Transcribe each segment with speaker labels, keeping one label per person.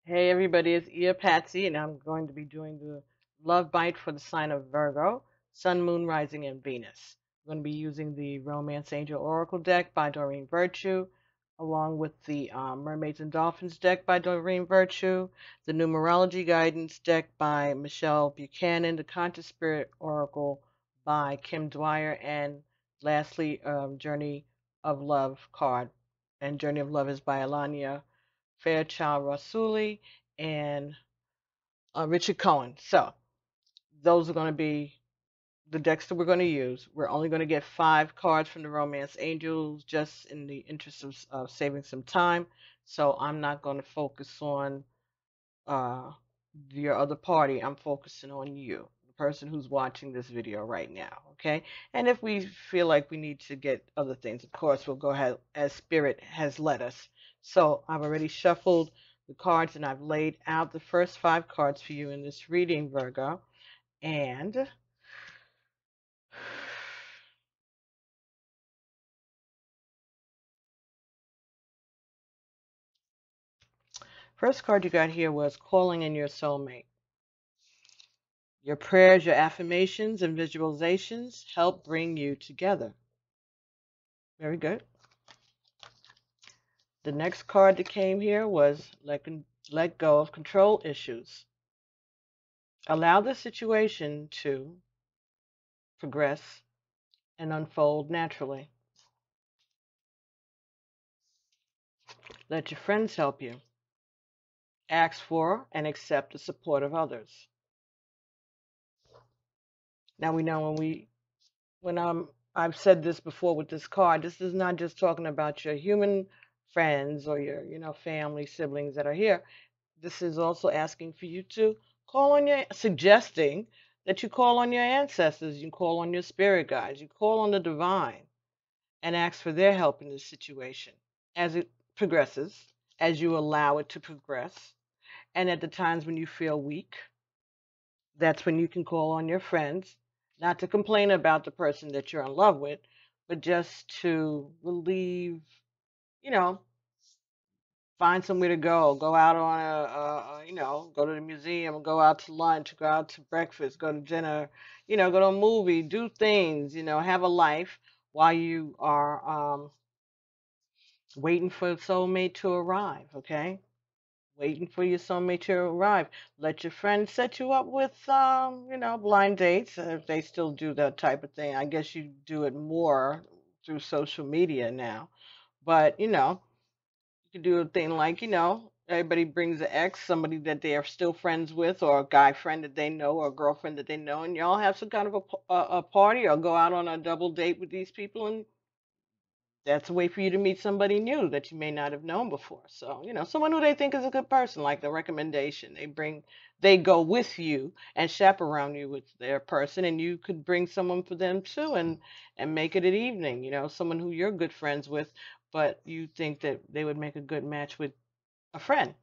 Speaker 1: Hey everybody, it's Patsy, and I'm going to be doing the love bite for the sign of Virgo, Sun, Moon, Rising, and Venus. I'm going to be using the Romance Angel Oracle deck by Doreen Virtue, along with the Mermaids and Dolphins deck by Doreen Virtue, the Numerology Guidance deck by Michelle Buchanan, the Conscious Spirit Oracle by Kim Dwyer, and lastly, Journey of Love card. And Journey of Love is by Alania Fairchild Rasuli, and Richard Cohen. So those are going to be the decks that we're going to use. We're only going to get 5 cards from the Romance Angels just in the interest of saving some time. So I'm not going to focus on uh, your other party. I'm focusing on you, the person who's watching this video right now. Okay. And if we feel like we need to get other things, of course, we'll go ahead as Spirit has led us. So I've already shuffled the cards and I've laid out the first 5 cards for you in this reading, Virgo. And first card you got here was calling in your soulmate. Your prayers, your affirmations, and visualizations help bring you together. Very good. The next card that came here was let go of control issues. Allow the situation to progress and unfold naturally. Let your friends help you. Ask for and accept the support of others. Now we know when I've said this before with this card, this is not just talking about your human friends or your family siblings that are here. This is also asking for you to call on suggesting that you call on your ancestors, you call on your spirit guides, you call on the divine and ask for their help in this situation as it progresses, as you allow it to progress. And at the times when you feel weak, that's when you can call on your friends, not to complain about the person that you're in love with, but just to relieve, you know, find somewhere to go. Go out on go to the museum, go out to lunch, go out to breakfast, go to dinner, go to a movie, do things, have a life while you are waiting for soulmate to arrive, okay? Waiting for your soulmate to arrive. Let your friends set you up with, blind dates if they still do that type of thing. I guess you do it more through social media now. But, you can do a thing like, everybody brings an ex, somebody that they are still friends with, or a guy friend that they know, or a girlfriend that they know, and y'all have some kind of a party or go out on a double date with these people, and that's a way for you to meet somebody new that you may not have known before. So, someone who they think is a good person, like the recommendation. They go with you and chaperone you with their person, and you could bring someone for them too, and make it an evening. Someone who you're good friends with, but you think that they would make a good match with a friend.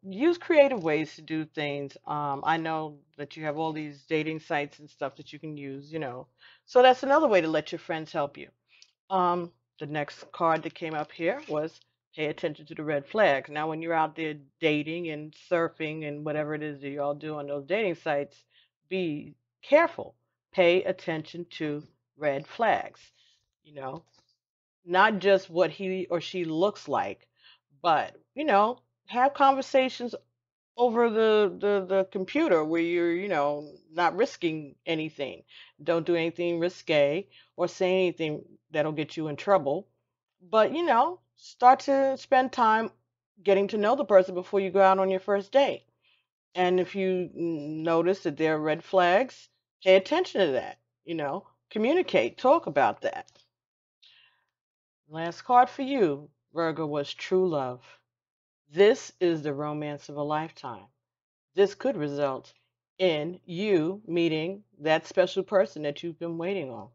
Speaker 1: Use creative ways to do things. I know that you have all these dating sites and stuff that you can use. So that's another way to let your friends help you. Um, the next card that came up here was pay attention to the red flags. Now, when you're out there dating and surfing and whatever it is that you all do on those dating sites, be careful. Pay attention to red flags. You know, not just what he or she looks like, but have conversations over the computer where you're not risking anything. Don't do anything risque or say anything that'll get you in trouble, but start to spend time getting to know the person before you go out on your first date. And if you notice that there are red flags, pay attention to that. Communicate, talk about that. Last card for you, Virgo, was true love. This is the romance of a lifetime. This could result in you meeting that special person that you've been waiting on.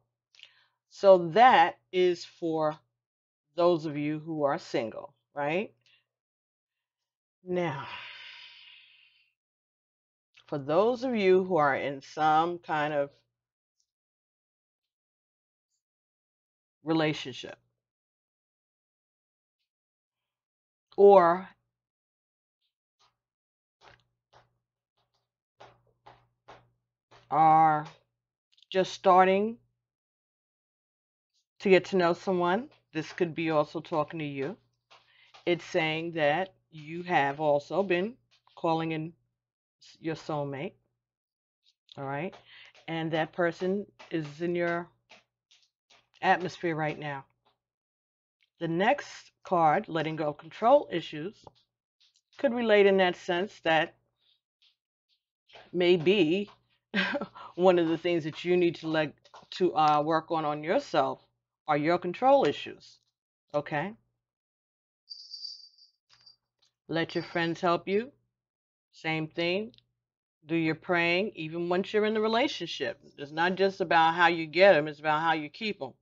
Speaker 1: So that is for those of you who are single, right? Now, for those of you who are in some kind of relationship or are just starting to get to know someone, this could be also talking to you. It's saying that you have also been calling in your soulmate, all right? And that person is in your atmosphere right now. The next card, letting go of control issues, could relate in that sense that maybe one of the things that you need to work on yourself are your control issues. Okay, let your friends help you. Same thing. Do your praying, even once you're in the relationship. It's not just about how you get them; it's about how you keep them.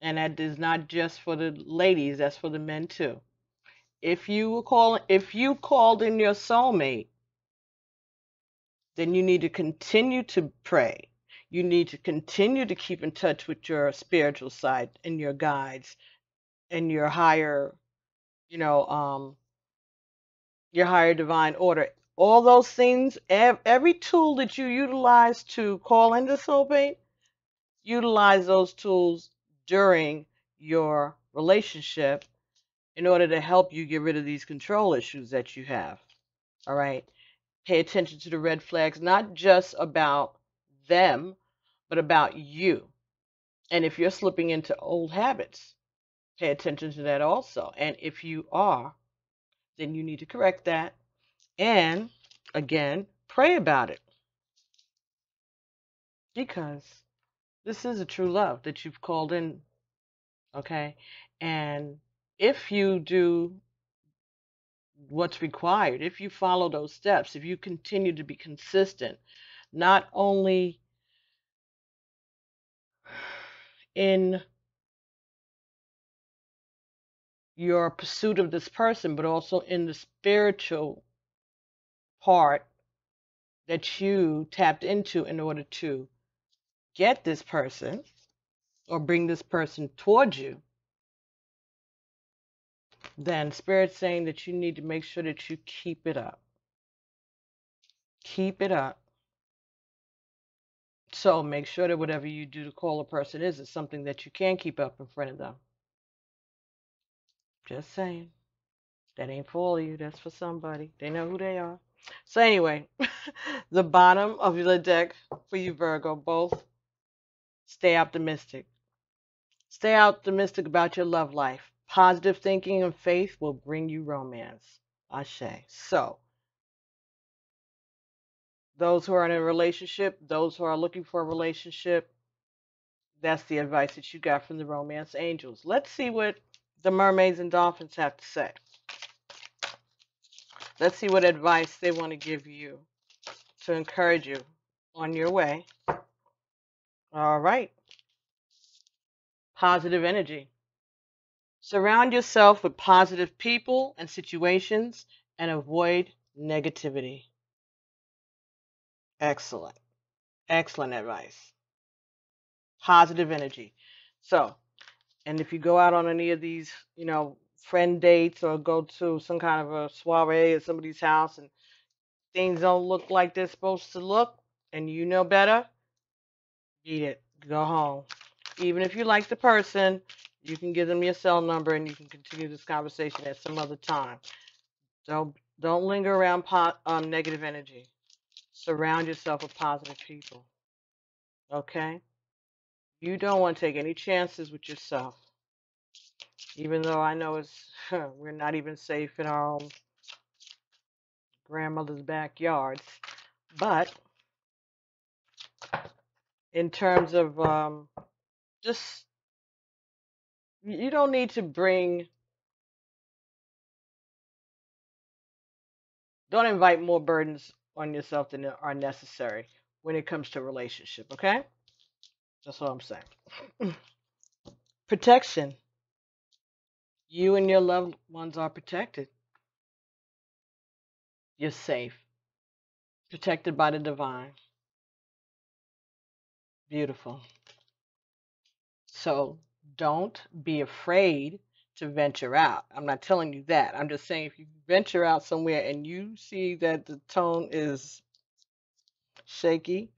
Speaker 1: And that is not just for the ladies; that's for the men too. If you called in your soulmate, then you need to continue to pray. You need to continue to keep in touch with your spiritual side and your guides and you know, um, your higher divine order. All those things, every tool that you utilize to call into soulmate, utilize those tools during your relationship in order to help you get rid of these control issues that you have. All right. Pay attention to the red flags, not just about them, but about you. And if you're slipping into old habits, pay attention to that also. And if you are, then you need to correct that. And again, pray about it because this is a true love that you've called in. Okay. And if you do what's required, if you follow those steps, if you continue to be consistent, not only in your pursuit of this person, but also in the spiritual part that you tapped into in order to get this person or bring this person towards you, then Spirit's saying that you need to make sure that you keep it up. Keep it up. So make sure that whatever you do to call a person is something that you can keep up in front of them. Just saying. That ain't for all of you. That's for somebody. They know who they are. So anyway, the bottom of the deck for you, Virgo, both stay optimistic. Stay optimistic about your love life. Positive thinking and faith will bring you romance. Ashe. So, those who are in a relationship, those who are looking for a relationship, that's the advice that you got from the romance angels. Let's see what the mermaids and dolphins have to say. Let's see what advice they want to give you to encourage you on your way. All right. Positive energy. Surround yourself with positive people and situations and avoid negativity. Excellent. Excellent advice. Positive energy. So, and if you go out on any of these, friend dates or go to some kind of a soiree at somebody's house and things don't look like they're supposed to look and you know better, beat it. Go home. Even if you like the person, you can give them your cell number and you can continue this conversation at some other time. Don't linger around negative energy. Surround yourself with positive people. Okay? You don't want to take any chances with yourself. Even though I know we're not even safe in our own grandmother's backyards. But in terms of just, you don't need to don't invite more burdens on yourself than are necessary when it comes to a relationship, okay? That's all I'm saying. Protection. You and your loved ones are protected. You're safe. Protected by the divine. Beautiful. So don't be afraid to venture out. I'm not telling you that. I'm just saying if you venture out somewhere and you see that the tone is shaky.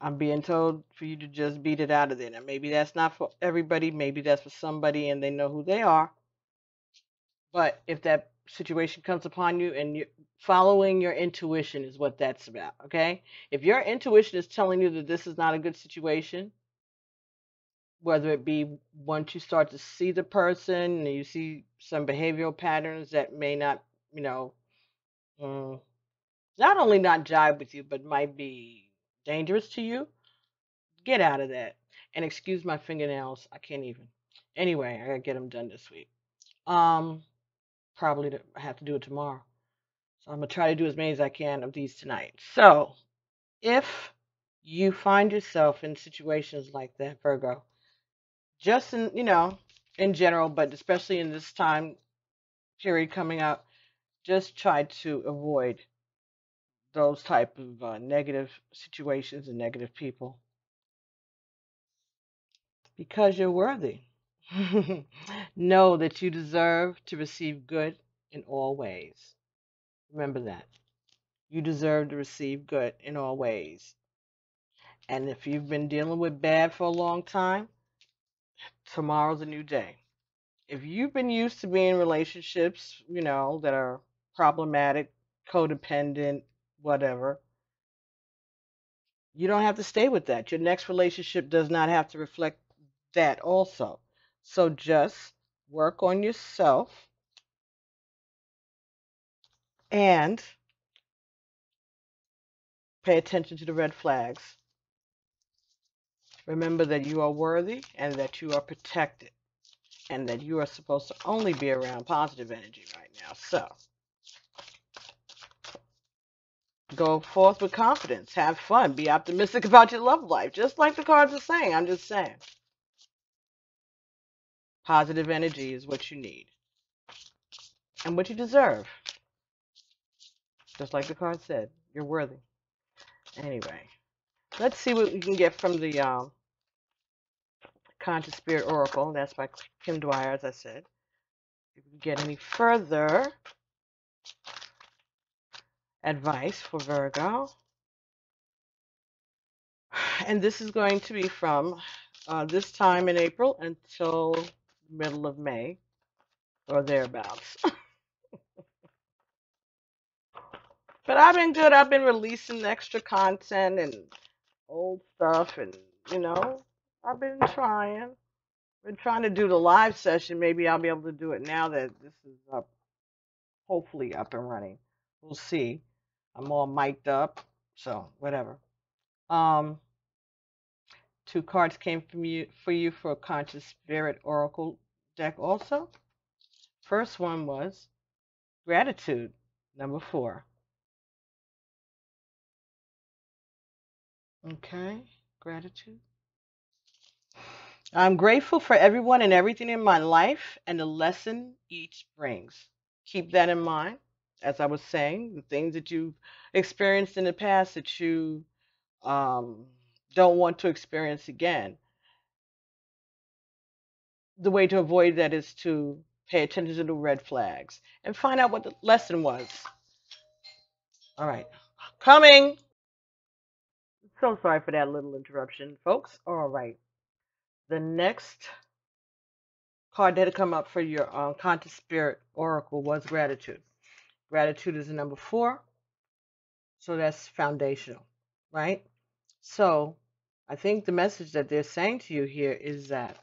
Speaker 1: I'm being told for you to just beat it out of there. Now, maybe that's not for everybody. Maybe that's for somebody and they know who they are. But if that situation comes upon you and you're following your intuition is what that's about, okay? If your intuition is telling you that this is not a good situation, whether it be once you start to see the person and you see some behavioral patterns that may not, you know, mm, not only not jive with you, but might be dangerous to you, get out of that. And excuse my fingernails, I can't even. Anyway, I gotta get them done this week. Um, Probably I have to do it tomorrow. So I'm gonna try to do as many as I can of these tonight. So if you find yourself in situations like that, Virgo, just in in general, but especially in this time period coming up, just try to avoid those type of negative situations and negative people because you're worthy. Know that you deserve to receive good in all ways. Remember that. You deserve to receive good in all ways. And if you've been dealing with bad for a long time, tomorrow's a new day. If you've been used to being in relationships, that are problematic, codependent, whatever, you don't have to stay with that. Your next relationship does not have to reflect that also. So just work on yourself and pay attention to the red flags. Remember that you are worthy and that you are protected and that you are supposed to only be around positive energy right now. So go forth with confidence. Have fun. Be optimistic about your love life. Just like the cards are saying. I'm just saying. Positive energy is what you need and what you deserve. Just like the card said. You're worthy. Anyway, let's see what we can get from the Conscious Spirit Oracle. That's by Kim Dwyer, as I said. If we can get any further advice for Virgo. And this is going to be from this time in April until middle of May or thereabouts. But I've been good. I've been releasing extra content and old stuff, and I've been trying. Been trying to do the live session. Maybe I'll be able to do it now that this is up, hopefully up and running. We'll see. I'm all mic'd up, so whatever. Um, Two cards came from you for a Conscious Spirit Oracle deck also. First one was gratitude, number 4. Okay, gratitude. I'm grateful for everyone and everything in my life and the lesson each brings. Keep that in mind. As I was saying, the things that you've experienced in the past that you don't want to experience again. The way to avoid that is to pay attention to the red flags and find out what the lesson was. All right. Coming. So sorry for that little interruption, folks. All right. The next card that had come up for your Conscious Spirit Oracle was gratitude. Gratitude is the number 4. So that's foundational, right? So I think the message that they're saying to you here is that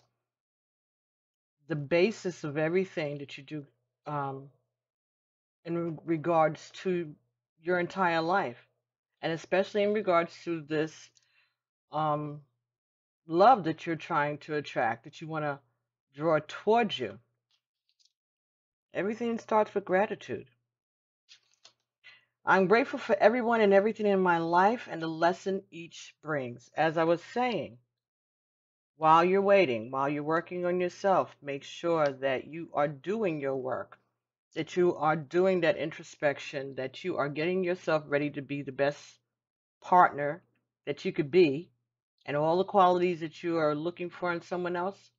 Speaker 1: the basis of everything that you do in regards to your entire life, and especially in regards to this love that you're trying to attract, that you want to draw towards you, everything starts with gratitude. I'm grateful for everyone and everything in my life and the lesson each brings. As I was saying, while you're waiting, while you're working on yourself, make sure that you are doing your work, that you are doing that introspection, that you are getting yourself ready to be the best partner that you could be, and all the qualities that you are looking for in someone else,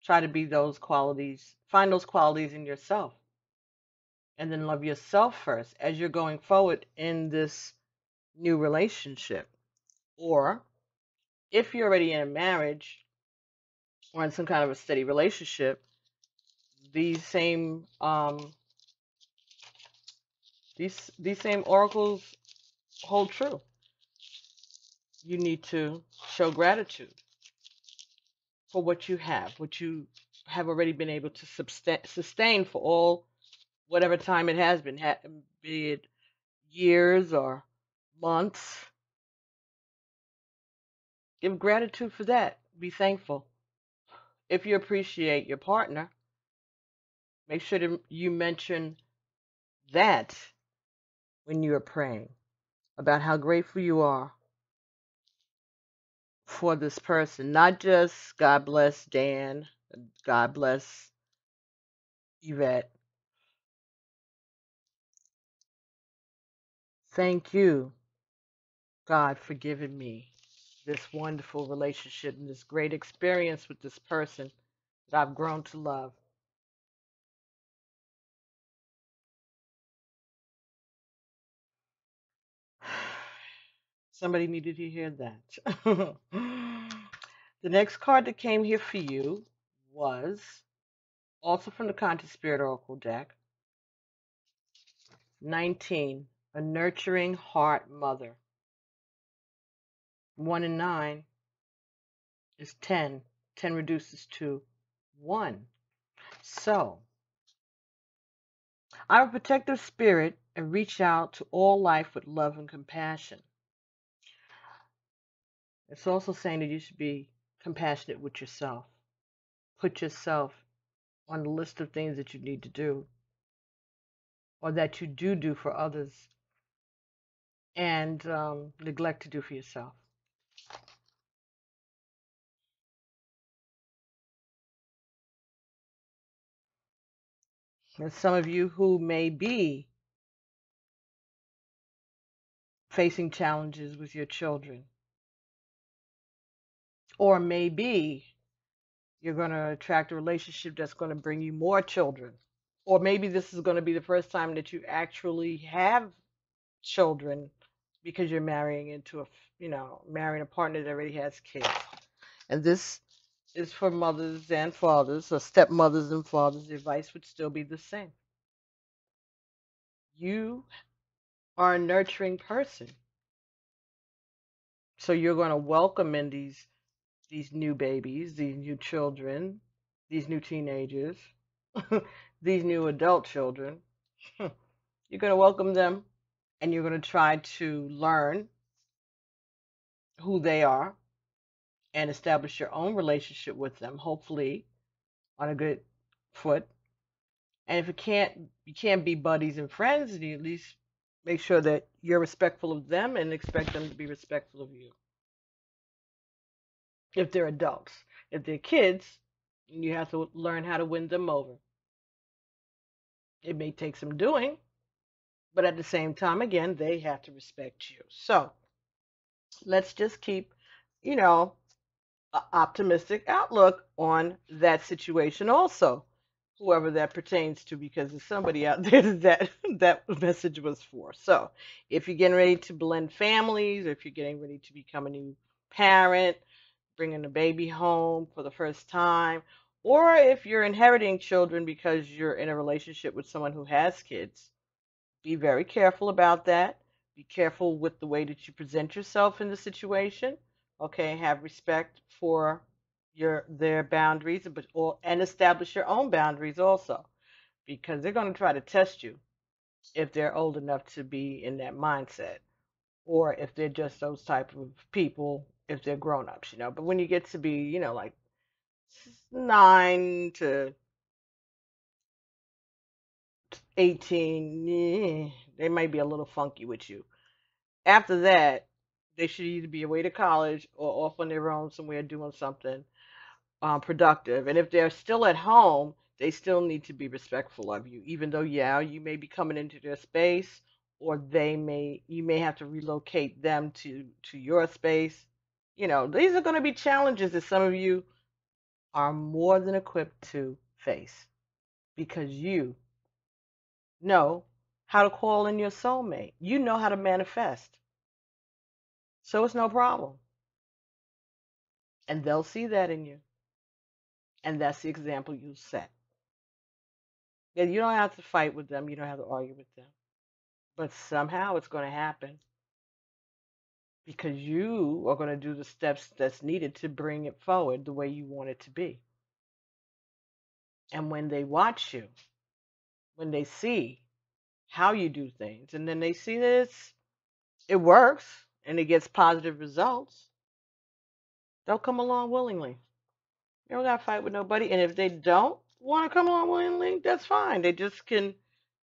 Speaker 1: try to be those qualities, find those qualities in yourself, and then love yourself first as you're going forward in this new relationship. Or if you're already in a marriage or in some kind of a steady relationship, these same these same oracles hold true. You need to show gratitude for what you have already been able to sustain for all whatever time it has been, be it years or months. Give gratitude for that. Be thankful. If you appreciate your partner, make sure that you mention that when you are praying about how grateful you are for this person. Not just God bless Dan, God bless Yvette. Thank you, God, for giving me this wonderful relationship and this great experience with this person that I've grown to love. Somebody needed to hear that. The next card that came here for you was also from the Conscious Spirit Oracle deck. 19, a nurturing heart mother. 1 and 9 is 10. 10 reduces to 1. So, I'm a protective spirit and reach out to all life with love and compassion. It's also saying that you should be compassionate with yourself. Put yourself on the list of things that you need to do or that you do for others and neglect to do for yourself. There's some of you who may be facing challenges with your children, or maybe you're going to attract a relationship that's going to bring you more children, or maybe this is going to be the first time that you actually have children because you're marrying into a, marrying a partner that already has kids. And this is for mothers and fathers, or stepmothers and fathers. The advice would still be the same. You are a nurturing person, so you're going to welcome in these new babies, these new children, these new teenagers, these new adult children. You're going to welcome them and you're going to try to learn who they are and establish your own relationship with them, hopefully on a good foot. And if you can't be buddies and friends, you at least make sure that you're respectful of them and expect them to be respectful of you. If they're adults, if they're kids, you have to learn how to win them over. It may take some doing, but at the same time, again, they have to respect you. So let's just keep, you know, an optimistic outlook on that situation also, whoever that pertains to, because there's somebody out there that that message was for. So if you're getting ready to blend families, or if you're getting ready to become a new parent, bringing a baby home for the first time, or if you're inheriting children because you're in a relationship with someone who has kids, be very careful about that. Be careful with the way that you present yourself in the situation. Okay, have respect for their boundaries, and establish your own boundaries also, because they're going to try to test you if they're old enough to be in that mindset, or if they're just those type of people if they're grown-ups, But when you get to be, like 9 to 18, they might be a little funky with you. After that, they should either be away to college or off on their own somewhere doing something productive. And if they're still at home, they still need to be respectful of you, even though, yeah, you may be coming into their space, or you may have to relocate them to your space. These are going to be challenges that some of you are more than equipped to face, because you know how to call in your soulmate. You know how to manifest. So it's no problem. And they'll see that in you. And that's the example you set. Yeah, you don't have to fight with them. You don't have to argue with them. But somehow it's going to happen because you are going to do the steps that's needed to bring it forward the way you want it to be. And when they watch you, when they see how you do things, and then they see that it works and it gets positive results, they'll come along willingly. You don't got to fight with nobody. And if they don't want to come along willingly, that's fine. They just can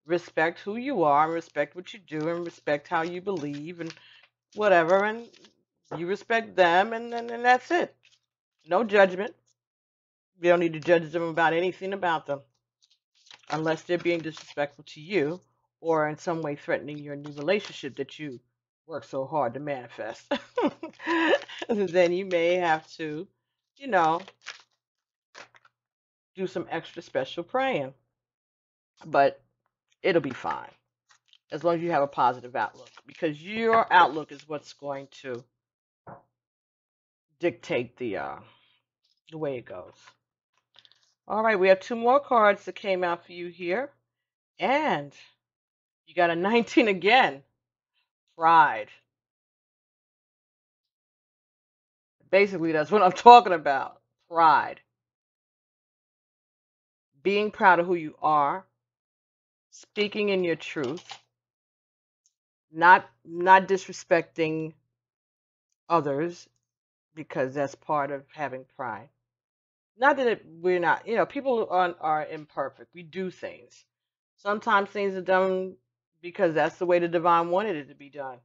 Speaker 1: respect who you are and respect what you do and respect how you believe and whatever. And you respect them, and that's it. No judgment. You don't need to judge them about anything about them unless they're being disrespectful to you or in some way threatening your new relationship that you work so hard to manifest. Then you may have to, you know, do some extra special praying. But it'll be fine as long as you have a positive outlook, because your outlook is what's going to dictate the way it goes. All right, we have two more cards that came out for you here, and you got a 19 again. Pride. Basically, that's what I'm talking about. Pride. Being proud of who you are, speaking in your truth, not disrespecting others, because that's part of having pride. Not that we're not, people are imperfect. We do things. Sometimes things are done because that's the way the divine wanted it to be done.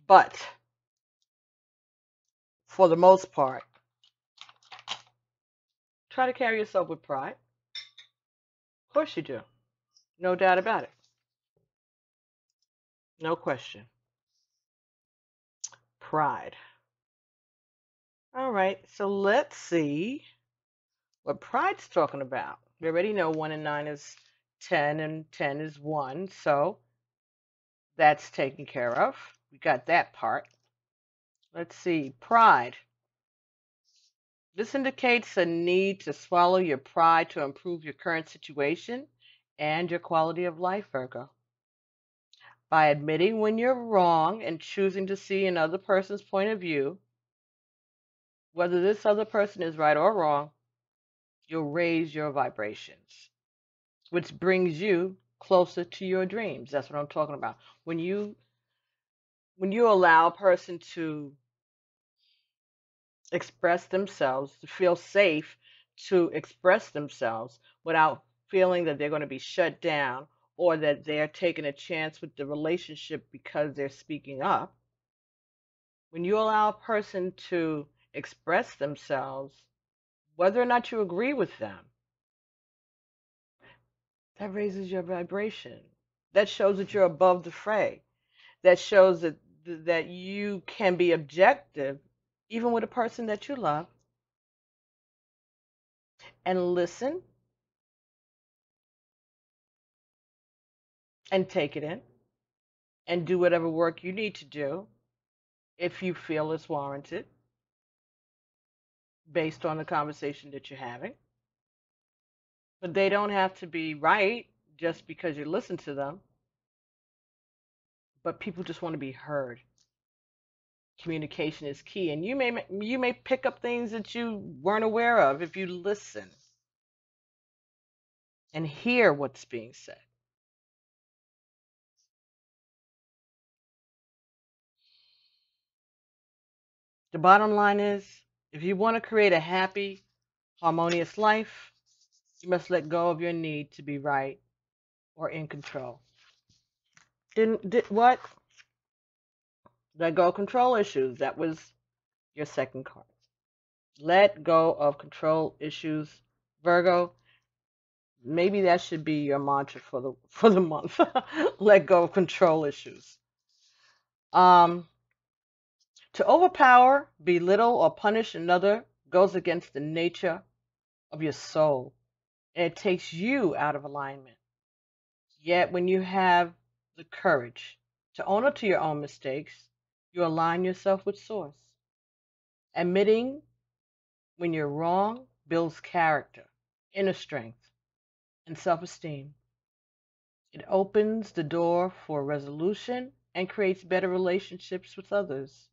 Speaker 1: But for the most part, try to carry yourself with pride. Of course you do. No doubt about it. No question. Pride. All right, so let's see what pride's talking about. We already know 1 and 9 is 10 and 10 is 1, so that's taken care of. We got that part. Let's see, pride. This indicates a need to swallow your pride to improve your current situation and your quality of life, Virgo. By admitting when you're wrong and choosing to see another person's point of view, whether this other person is right or wrong, you'll raise your vibrations, which brings you closer to your dreams. That's what I'm talking about. When you allow a person to express themselves, to feel safe to express themselves without feeling that they're going to be shut down or that they're taking a chance with the relationship because they're speaking up. When you allow a person to express themselves, whether or not you agree with them, that raises your vibration. That shows that you're above the fray. That shows that you can be objective even with a person that you love and listen and take it in and do whatever work you need to do if you feel it's warranted based on the conversation that you're having. But they don't have to be right just because you listen to them. But people just want to be heard. Communication is key, and you may pick up things that you weren't aware of if you listen and hear what's being said. The bottom line is, if you want to create a happy, harmonious life, you must let go of your need to be right or in control. What? Let go of control issues. That was your second card. Let go of control issues, Virgo. Maybe that should be your mantra for the month. Let go of control issues. To overpower, belittle, or punish another goes against the nature of your soul, and it takes you out of alignment. Yet when you have the courage To own up to your own mistakes, you align yourself with Source. Admitting when you're wrong builds character, inner strength, and self esteem. It opens the door for resolution and creates better relationships with others.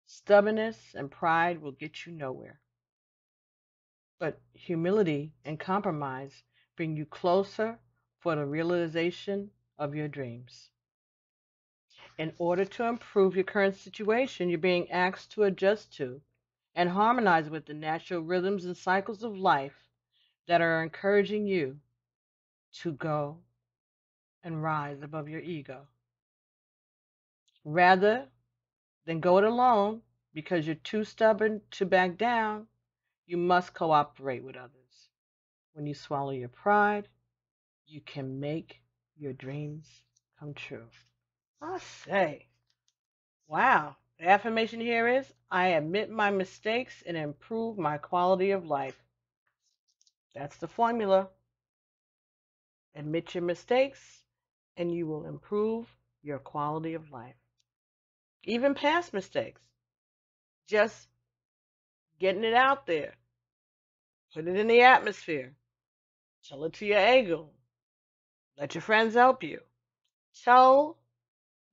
Speaker 1: Stubbornness and pride will get you nowhere. But humility and compromise bring you closer for the realization of your dreams. In order to improve your current situation, you're being asked to adjust to and harmonize with the natural rhythms and cycles of life that are encouraging you to go and rise above your ego. Rather than go it alone because you're too stubborn to back down, you must cooperate with others. When you swallow your pride, you can make your dreams come true. I say, wow. The affirmation here is I admit my mistakes and improve my quality of life. That's the formula. Admit your mistakes and you will improve your quality of life. Even past mistakes. Just getting it out there. Put it in the atmosphere. Tell it to your ego. Let your friends help you. Tell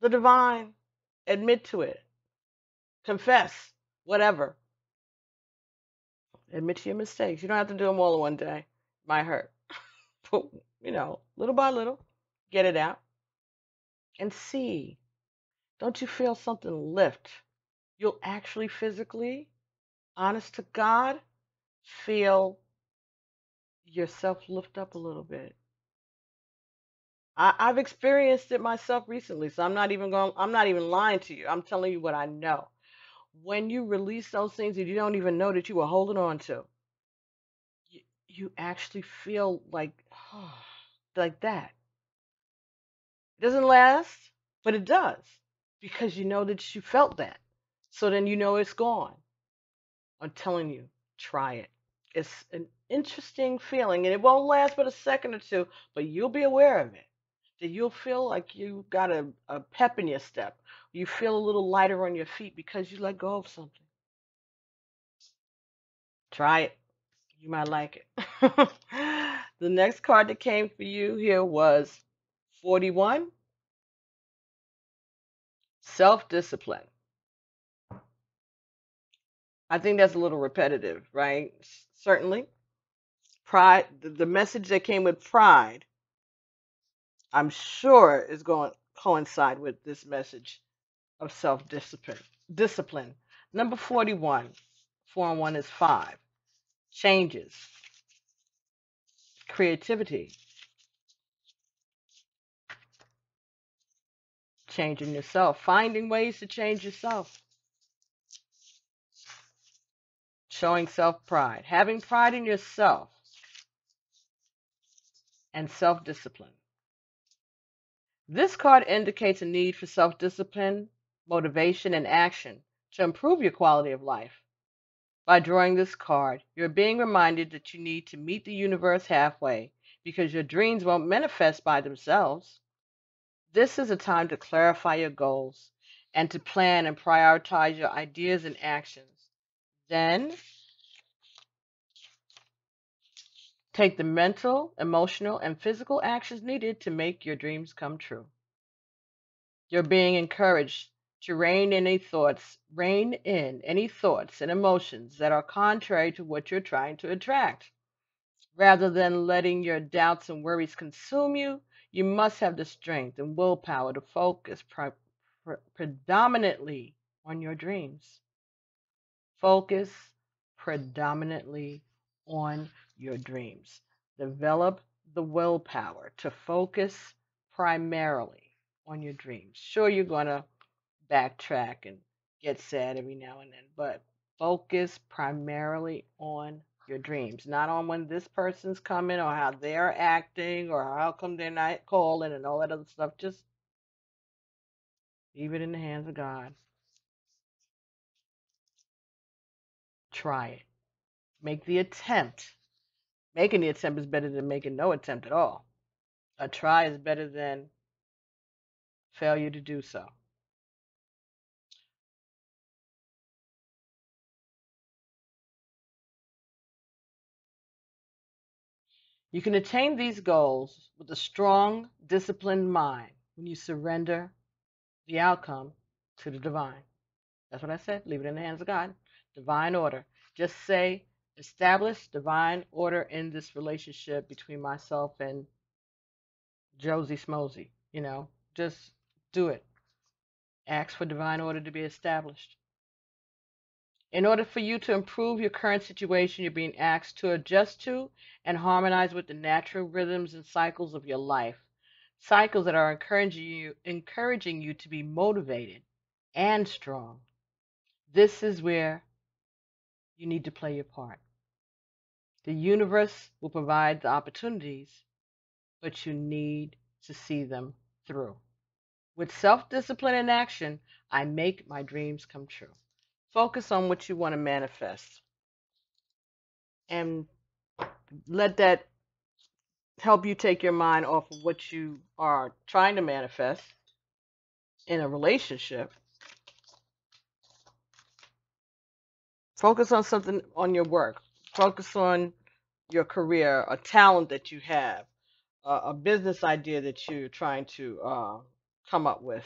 Speaker 1: the divine. Admit to it. Confess. Whatever. Admit to your mistakes. You don't have to do them all in one day. It might hurt. But, little by little, get it out. And see. Don't you feel something lift? You'll actually physically, honest to God, feel yourself lift up a little bit. I've experienced it myself recently, so I'm not even lying to you. I'm telling you what I know. When you release those things that you don't even know that you were holding on to, you actually feel like like that. It doesn't last, but it does because you know that you felt that. So then you know it's gone. I'm telling you, try it. It's an interesting feeling, and it won't last but a second or two, but you'll be aware of it. That you'll feel like you got a pep in your step. You feel a little lighter on your feet because you let go of something. Try it. You might like it. The next card that came for you here was 41, self-discipline. I think that's a little repetitive, right? Certainly. Pride, the message that came with pride, I'm sure is going to coincide with this message of self-discipline. Discipline. Number 41, 4 and 1 is 5. Changes. Creativity. Changing yourself. Finding ways to change yourself. Showing self-pride. Having pride in yourself. And self-discipline. This card indicates a need for self-discipline, motivation, and action to improve your quality of life. By drawing this card, you're being reminded that you need to meet the universe halfway because your dreams won't manifest by themselves. This is a time to clarify your goals and to plan and prioritize your ideas and actions. Then, take the mental, emotional, and physical actions needed to make your dreams come true. You're being encouraged to rein in any thoughts and emotions that are contrary to what you're trying to attract. Rather than letting your doubts and worries consume you, you must have the strength and willpower to focus predominantly on your dreams. Focus predominantly on your dreams. Develop the willpower to focus primarily on your dreams. Sure, you're going to backtrack and get sad every now and then, but focus primarily on your dreams, not on when this person's coming or how they're acting or how come they're not calling and all that other stuff. Just leave it in the hands of God. Try it. Make the attempt. Making the attempt is better than making no attempt at all. A try is better than failure to do so. You can attain these goals with a strong, disciplined mind when you surrender the outcome to the divine. That's what I said. Leave it in the hands of God. Divine order. Just say, establish divine order in this relationship between myself and Josie Smosey. Just do it. Ask for divine order to be established. In order for you to improve your current situation, you're being asked to adjust to and harmonize with the natural rhythms and cycles of your life. Cycles that are encouraging you to be motivated and strong. This is where you need to play your part. The universe will provide the opportunities, but you need to see them through. With self discipline and action, I make my dreams come true. Focus on what you want to manifest and let that help you take your mind off of what you are trying to manifest in a relationship. Focus on something on your work. Focus on your career, a talent that you have, a business idea that you're trying to come up with,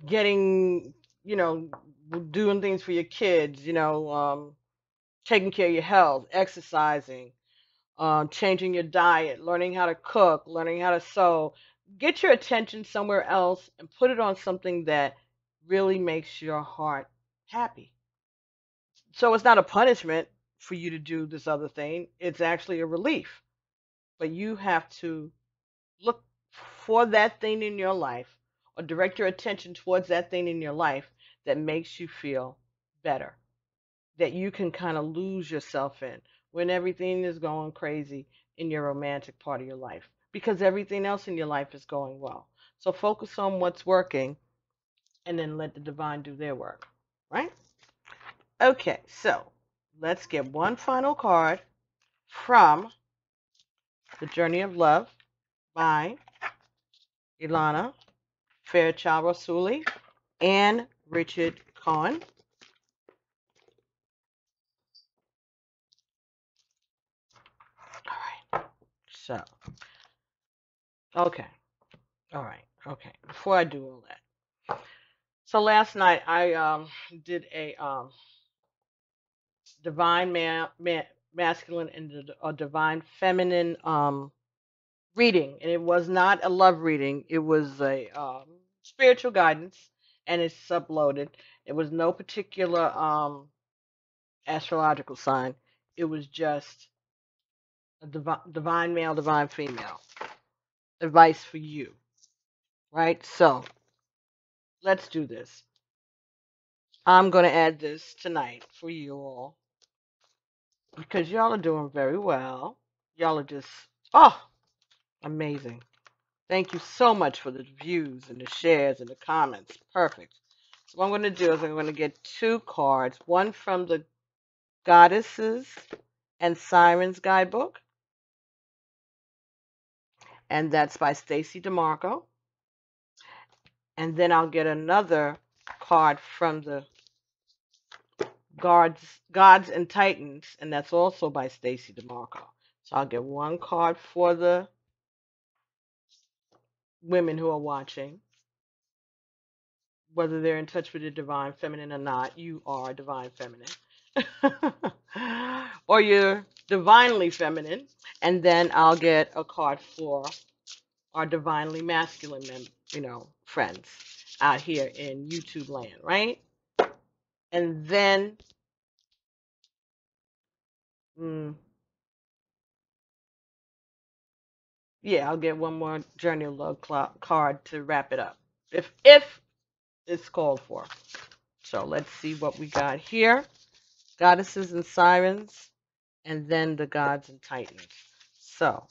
Speaker 1: getting, you know, doing things for your kids, taking care of your health, exercising, changing your diet, learning how to cook, learning how to sew. Get your attention somewhere else and put it on something that really makes your heart happy. So it's not a punishment for you to do this other thing, it's actually a relief. But you have to look for that thing in your life or direct your attention towards that thing in your life that makes you feel better, that you can kind of lose yourself in when everything is going crazy in your romantic part of your life because everything else in your life is going well. So focus on what's working and then let the divine do their work, right? Okay, so let's get one final card from The Journey of Love by Ilana Fairchild Rasuli and Richard Cohen. All right, so, okay, all right, okay. Before I do all that, so last night I did a divine masculine and a divine feminine reading, and it was not a love reading. It was a spiritual guidance, and it's uploaded. It was no particular astrological sign. It was just a divine male, divine female advice for you, right? So let's do this. I'm going to add this tonight for you all because y'all are doing very well. Y'all are just, oh, amazing. Thank you so much for the views and the shares and the comments. Perfect. So what I'm going to do is I'm going to get two cards, one from the Goddesses and Sirens Guidebook, and that's by Stacy DeMarco. And then I'll get another card from the Gods and Titans, and that's also by Stacy DeMarco. So I'll get one card for the women who are watching, whether they're in touch with the divine feminine or not. You are divine feminine. Or you're divinely feminine. And then I'll get a card for our divinely masculine friends out here in YouTube land, right? And then yeah, I'll get one more Journey of Love card to wrap it up, if it's called for. So let's see what we got here. Goddesses and Sirens, and then the Gods and Titans. So,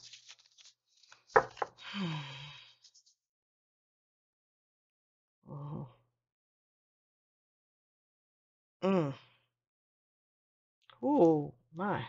Speaker 1: oh my.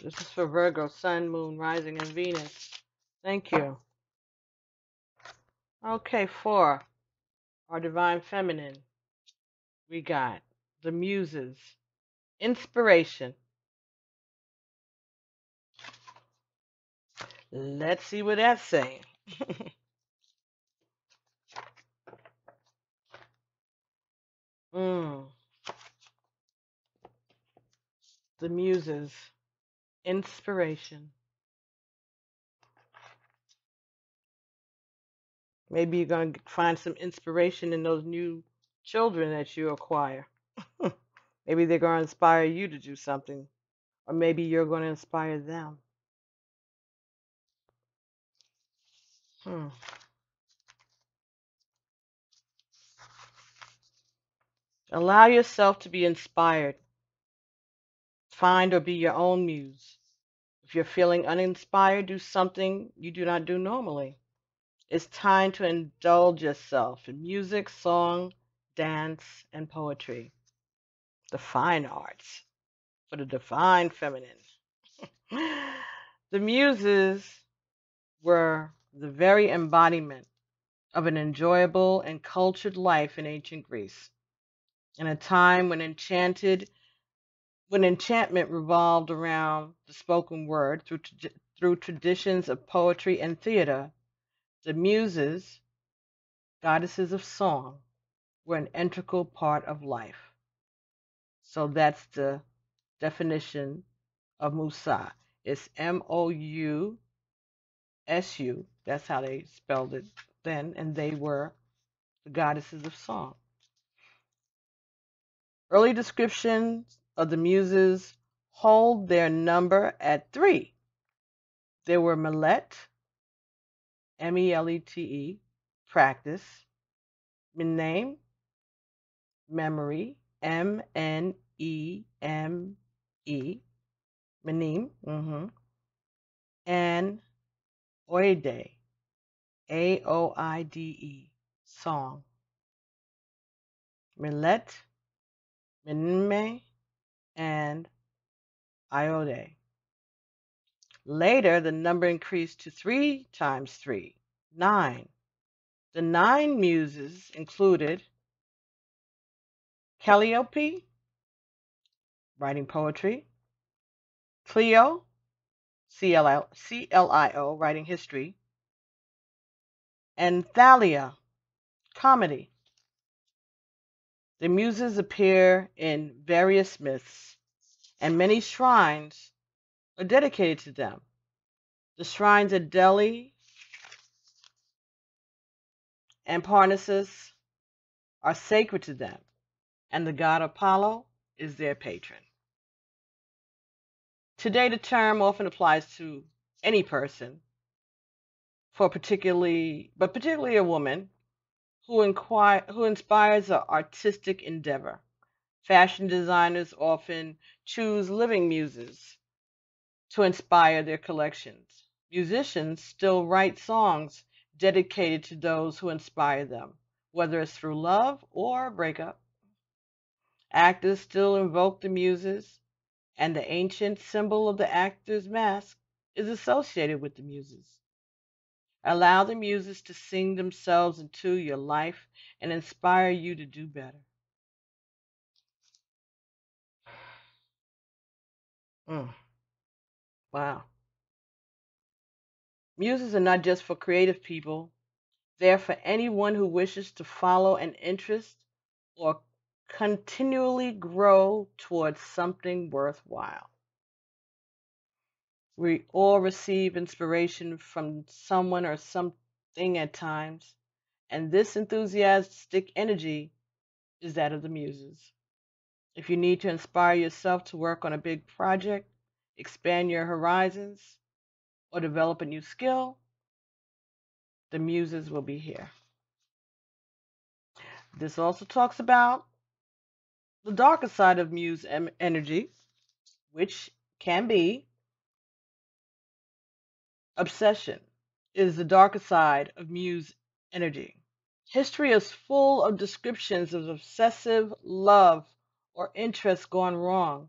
Speaker 1: This is for Virgo, Sun, Moon, Rising, and Venus. Thank you. Okay, for our Divine Feminine, we got the Muses, inspiration. Let's see what that's saying. The Muses, inspiration. Maybe you're going to find some inspiration in those new children that you acquire. Maybe they're going to inspire you to do something, or maybe you're going to inspire them. Allow yourself to be inspired. Find or be your own muse. If you're feeling uninspired, do something you do not do normally. It's time to indulge yourself in music, song, dance, and poetry. The fine arts for the divine feminine. The muses were the very embodiment of an enjoyable and cultured life in ancient Greece, in a time when enchantment revolved around the spoken word through traditions of poetry and theater. The muses, goddesses of song, were an integral part of life. So that's the definition of Musa. It's Mousu. That's how they spelled it then, and they were the goddesses of song. Early descriptions of the muses hold their number at 3. There were Millet, Melete, practice, Menem, memory, Mneme, Menem, and Oide, Aoide, song. Millet, Menme, and Iode. Later, the number increased to 3 times 3, 9. The 9 muses included Calliope, writing poetry, Clio, Clio, writing history, and Thalia, comedy. The muses appear in various myths, and many shrines are dedicated to them. The shrines at Delhi and Parnassus are sacred to them, and the god Apollo is their patron. Today, the term often applies to any person, particularly a woman who inspires an artistic endeavor. Fashion designers often choose living muses to inspire their collections. Musicians still write songs dedicated to those who inspire them, whether it's through love or a breakup. Actors still invoke the muses, and the ancient symbol of the actor's mask is associated with the muses. Allow the muses to sing themselves into your life and inspire you to do better. Wow. Muses are not just for creative people. They're for anyone who wishes to follow an interest or continually grow towards something worthwhile. We all receive inspiration from someone or something at times, and this enthusiastic energy is that of the muses. If you need to inspire yourself to work on a big project, expand your horizons, or develop a new skill, the muses will be here. This also talks about the darker side of muse energy, which can be obsession, is the darker side of muse energy. History is full of descriptions of obsessive love or interest gone wrong.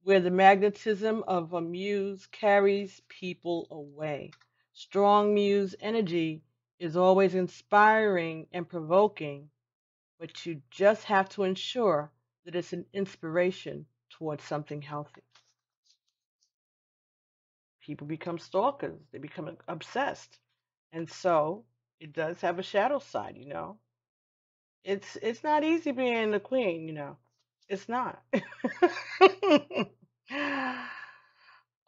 Speaker 1: where the magnetism of a muse carries people away. Strong muse energy is always inspiring and provoking, but you just have to ensure that it's an inspiration towards something healthy. People become stalkers, they become obsessed. And so it does have a shadow side, you know. It's not easy being the queen, you know. It's not.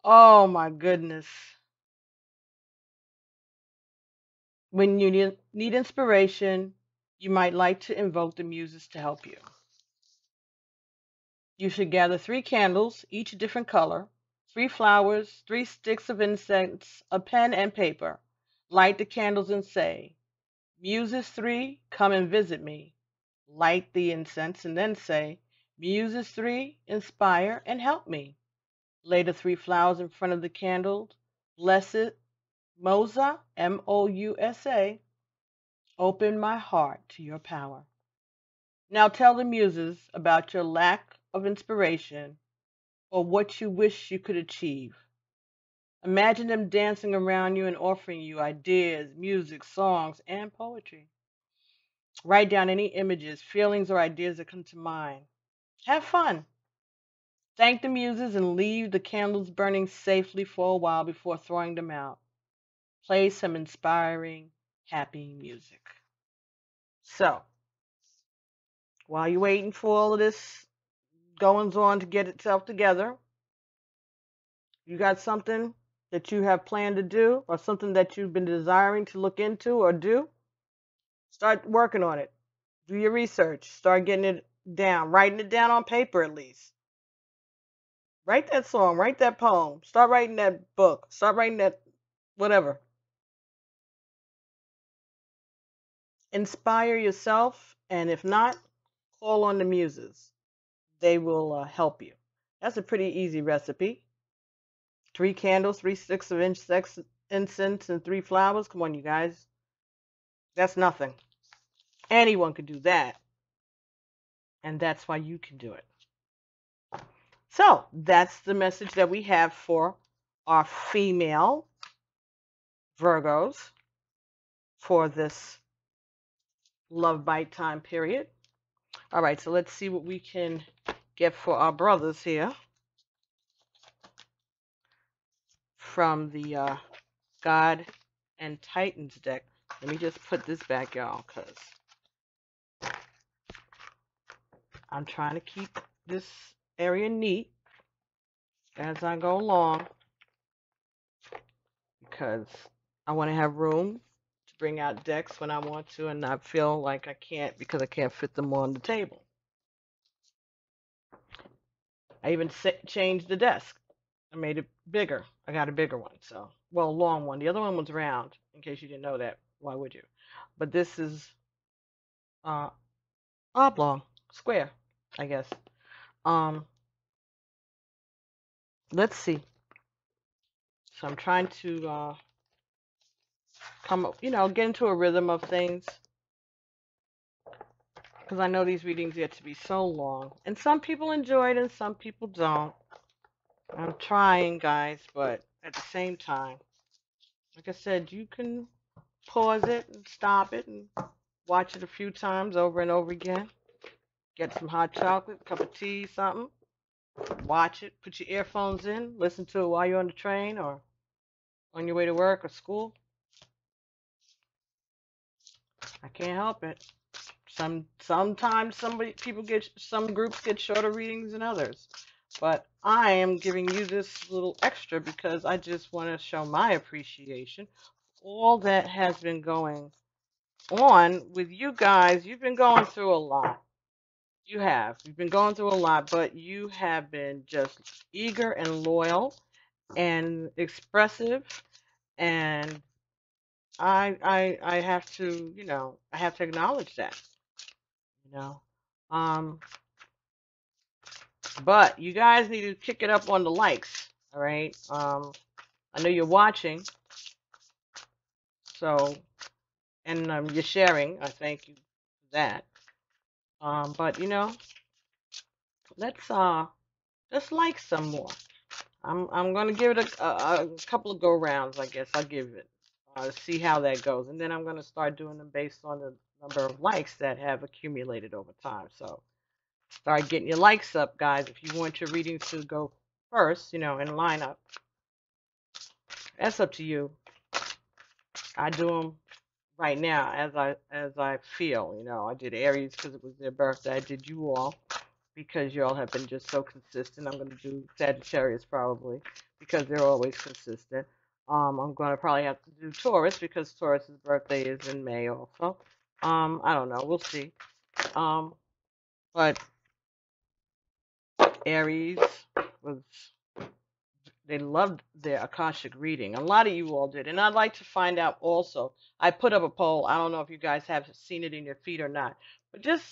Speaker 1: Oh my goodness. When you need inspiration, you might like to invoke the muses to help you. You should gather 3 candles, each a different color, 3 flowers, 3 sticks of incense, a pen and paper. Light the candles and say, Muses 3, come and visit me. Light the incense and then say, Muses 3, inspire and help me. Lay the 3 flowers in front of the candle. Blessed Mosa, Mousa, open my heart to your power. Now tell the muses about your lack of inspiration or what you wish you could achieve. Imagine them dancing around you and offering you ideas, music, songs, and poetry. Write down any images, feelings, or ideas that come to mind. Have fun. Thank the muses and leave the candles burning safely for a while before throwing them out. Play some inspiring, happy music. So, while you're waiting for all of this goings on to get itself together, you got something that you have planned to do or something that you've been desiring to look into or do, start working on it. Do your research. Start getting it down, writing it down on paper at least. Write that song, write that poem, start writing that book, start writing that whatever. Inspire yourself, and if not, call on the muses. They will help you. That's a pretty easy recipe. 3 candles, 3 sticks of incense, and 3 flowers. Come on, you guys. That's nothing. Anyone could do that. And that's why you can do it. So that's the message that we have for our female Virgos for this love bite time period. All right, so let's see what we can get for our brothers here from the God and Titans deck. Let me just put this back, y'all, because I'm trying to keep this area neat as I go along, because I want to have room to bring out decks when I want to and not feel like I can't because I can't fit them on the table. I even changed the desk. I made it bigger. I got a bigger one, so, well, a long one. The other one was round, in case you didn't know that. Why would you? But this is oblong, square, I guess. Let's see. So I'm trying to come up, get into a rhythm of things, because I know these readings get to be so long, and some people enjoy it and some people don't. I'm trying, guys, but at the same time, like I said, you can pause it and stop it and watch it a few times over and over again. Get some hot chocolate, cup of tea, something. Watch it. Put your earphones in. Listen to it while you're on the train or on your way to work or school. I can't help it. Sometimes some groups get shorter readings than others. But I am giving you this little extra because I just want to show my appreciation for all that has been going on with you guys. You've been going through a lot. You have. You've been going through a lot, but you have been just eager and loyal and expressive, and I have to, I have to acknowledge that, you know. But you guys need to kick it up on the likes, all right? I know you're watching, so, and you're sharing. I thank you for that. But let's Just like some more. I'm gonna give it a couple of go rounds. I guess I'll give it. See how that goes, and then I'm gonna start doing them based on the number of likes that have accumulated over time. So start getting your likes up, guys. If you want your readings to go first, in lineup, that's up to you. I do them right now as I feel. I did Aries because it was their birthday. I did you all because you all have been just so consistent. I'm going to do Sagittarius probably because they're always consistent. I'm going to probably have to do Taurus because Taurus's birthday is in May also. I don't know. We'll see. But Aries was, they loved their Akashic reading. A lot of you all did. And I'd like to find out also. I put up a poll. I don't know if you guys have seen it in your feed or not. But just,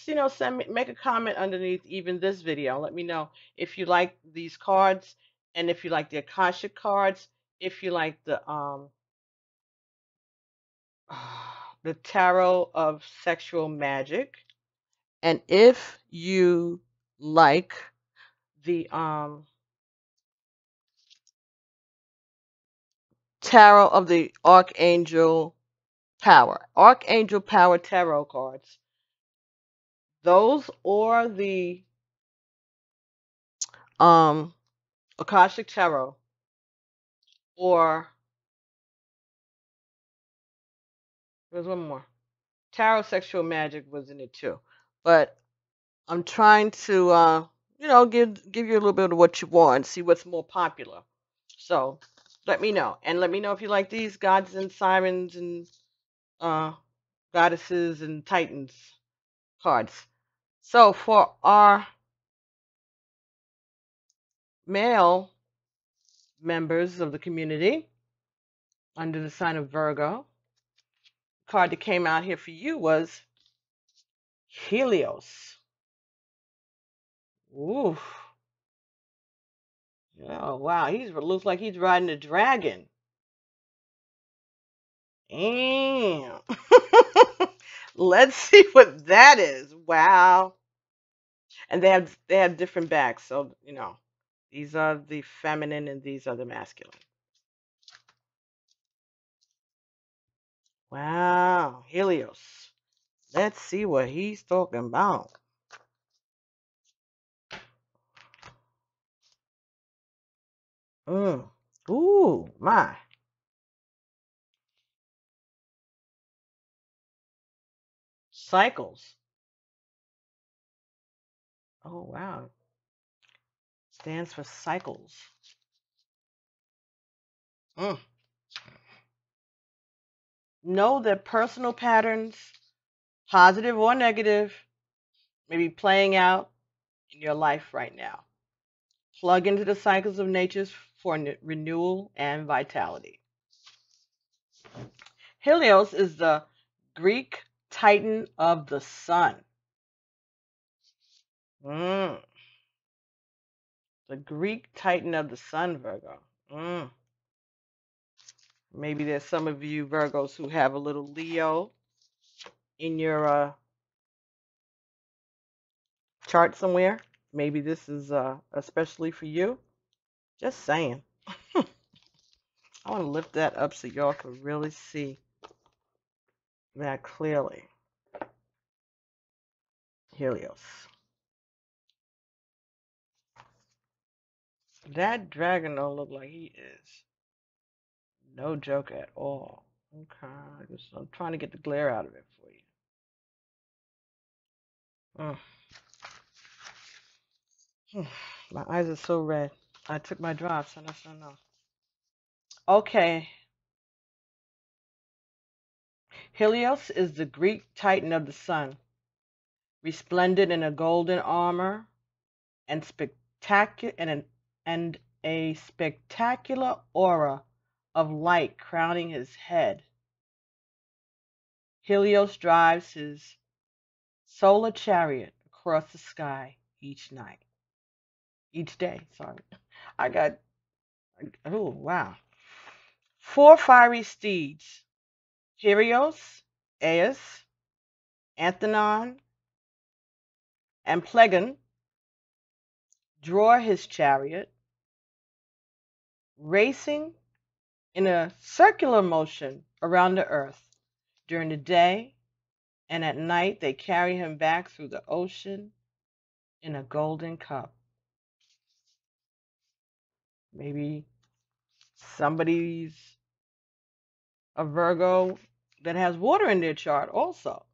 Speaker 1: make a comment underneath even this video. Let me know if you like these cards and if you like the Akashic cards, if you like the Tarot of Sexual Magic, and if you like the Tarot of the Archangel Power. Archangel Power Tarot cards. Those or the Akashic Tarot, or there's one more. Tarot Sexual Magic was in it too. But I'm trying to give you a little bit of what you want, see what's more popular. So let me know. And let me know if you like these gods and sirens and goddesses and titans cards. So for our male members of the community under the sign of Virgo, the card that came out here for you was Helios. Ooh. Oh, wow. Looks like he's riding a dragon. Damn. Let's see what that is. Wow. And they have different backs, so these are the feminine and these are the masculine. Wow, Helios. Let's see what he's talking about. Ooh, my. Cycles. Oh, wow. Stands for cycles. Know that personal patterns, positive or negative, may be playing out in your life right now. Plug into the cycles of nature for renewal and vitality. Helios is the Greek titan of the sun. The Greek titan of the sun, Virgo. Maybe there's some of you Virgos who have a little Leo in your chart somewhere. Maybe this is especially for you. Just saying. I want to lift that up so y'all can really see that clearly. Helios. That dragon don't look like he is no joke at all. Okay, I'm trying to get the glare out of it for you. My eyes are so red. I took my drops and I don't know. Okay. Helios is the Greek titan of the sun, resplendent in a golden armor and a spectacular aura of light crowning his head. Helios drives his solar chariot across the sky each day. Oh, wow. 4 fiery steeds: Helios, Aias, Anthenon, and Plegon, draw his chariot, racing in a circular motion around the earth. During the day and at night, they carry him back through the ocean in a golden cup. Maybe somebody's a Virgo that has water in their chart also.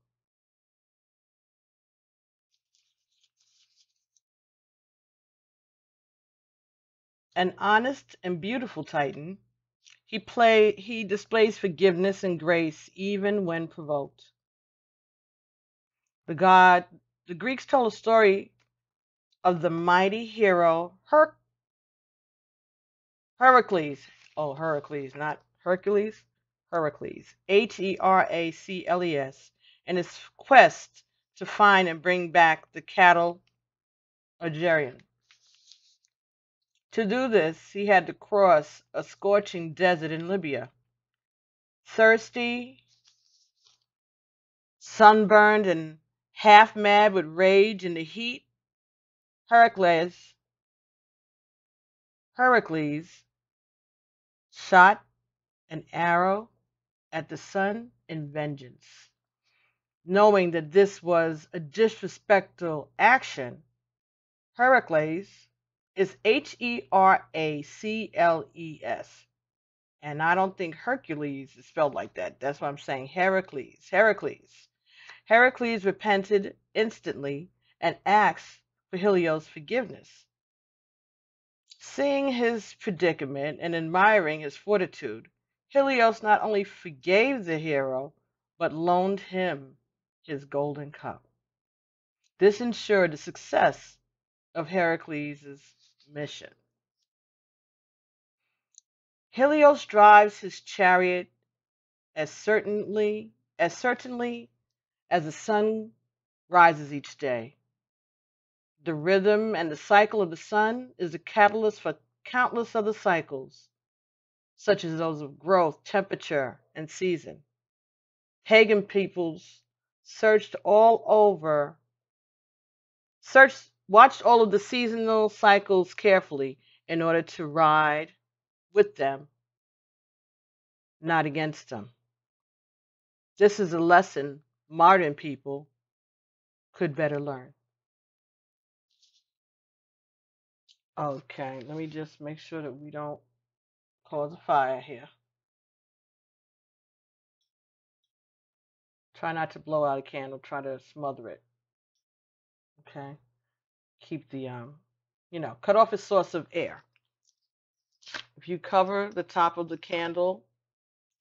Speaker 1: An honest and beautiful Titan, he displays forgiveness and grace even when provoked. The Greeks told a story of the mighty hero Heracles. Oh, Heracles, not Hercules. Heracles. Heracles. And his quest to find and bring back the cattle Algerian. To do this, he had to cross a scorching desert in Libya. Thirsty, sunburned, and half mad with rage in the heat, Heracles shot an arrow at the sun in vengeance. Knowing that this was a disrespectful action, Heracles is Heracles. And I don't think Hercules is spelled like that. That's why I'm saying Heracles. Heracles repented instantly and asked for Helios' forgiveness. Seeing his predicament and admiring his fortitude, Helios not only forgave the hero, but loaned him his golden cup. This ensured the success of Heracles' mission. Helios drives his chariot as certainly as the sun rises each day. The rhythm and the cycle of the sun is the catalyst for countless other cycles, such as those of growth, temperature, and season. Pagan peoples watched all of the seasonal cycles carefully in order to ride with them, not against them. This is a lesson modern people could better learn. Okay, let me just make sure that we don't cause a fire here. Try not to blow out a candle, try to smother it. Okay? Keep the, cut off its source of air. If you cover the top of the candle,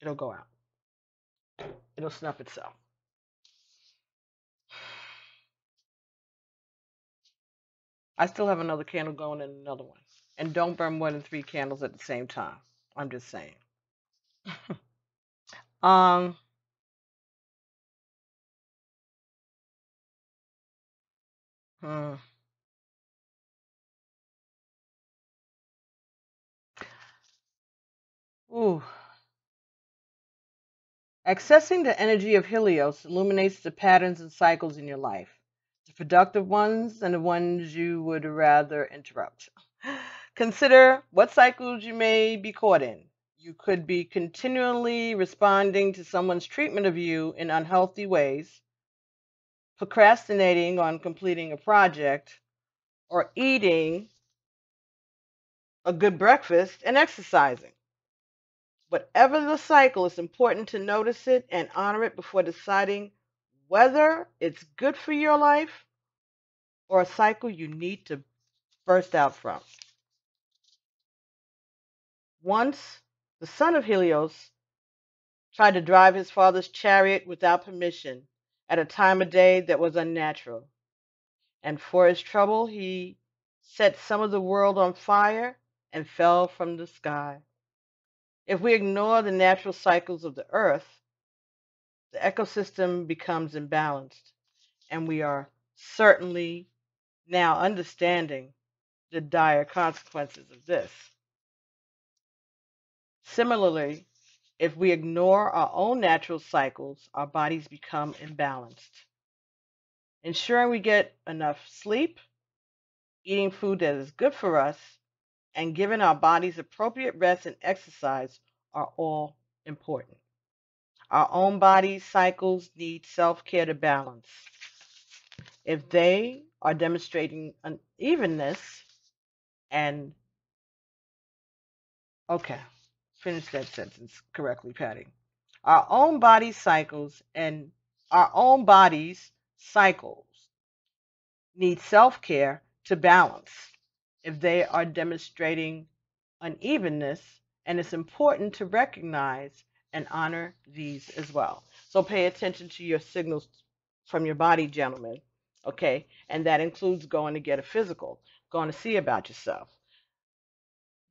Speaker 1: it'll go out. It'll snuff itself. I still have another candle going and another one. And don't burn more than 3 candles at the same time. I'm just saying. Hmm. Ooh. Accessing the energy of Helios illuminates the patterns and cycles in your life, the productive ones and the ones you would rather interrupt. Consider what cycles you may be caught in. You could be continually responding to someone's treatment of you in unhealthy ways, procrastinating on completing a project, or eating a good breakfast and exercising. Whatever the cycle, it's important to notice it and honor it before deciding whether it's good for your life or a cycle you need to burst out from. Once, the son of Helios tried to drive his father's chariot without permission at a time of day that was unnatural. And for his trouble, he set some of the world on fire and fell from the sky. If we ignore the natural cycles of the earth, the ecosystem becomes imbalanced, and we are certainly now understanding the dire consequences of this. Similarly, if we ignore our own natural cycles, our bodies become imbalanced. Ensuring we get enough sleep, eating food that is good for us, and giving our bodies appropriate rest and exercise are all important. Our own body cycles need self-care to balance. If they are demonstrating unevenness and, okay, finish that sentence correctly, Patty. Our own body cycles and our own bodies cycles need self-care to balance. If they are demonstrating unevenness, and it's important to recognize and honor these as well. So pay attention to your signals from your body, gentlemen, okay? And that includes going to get a physical, going to see about yourself.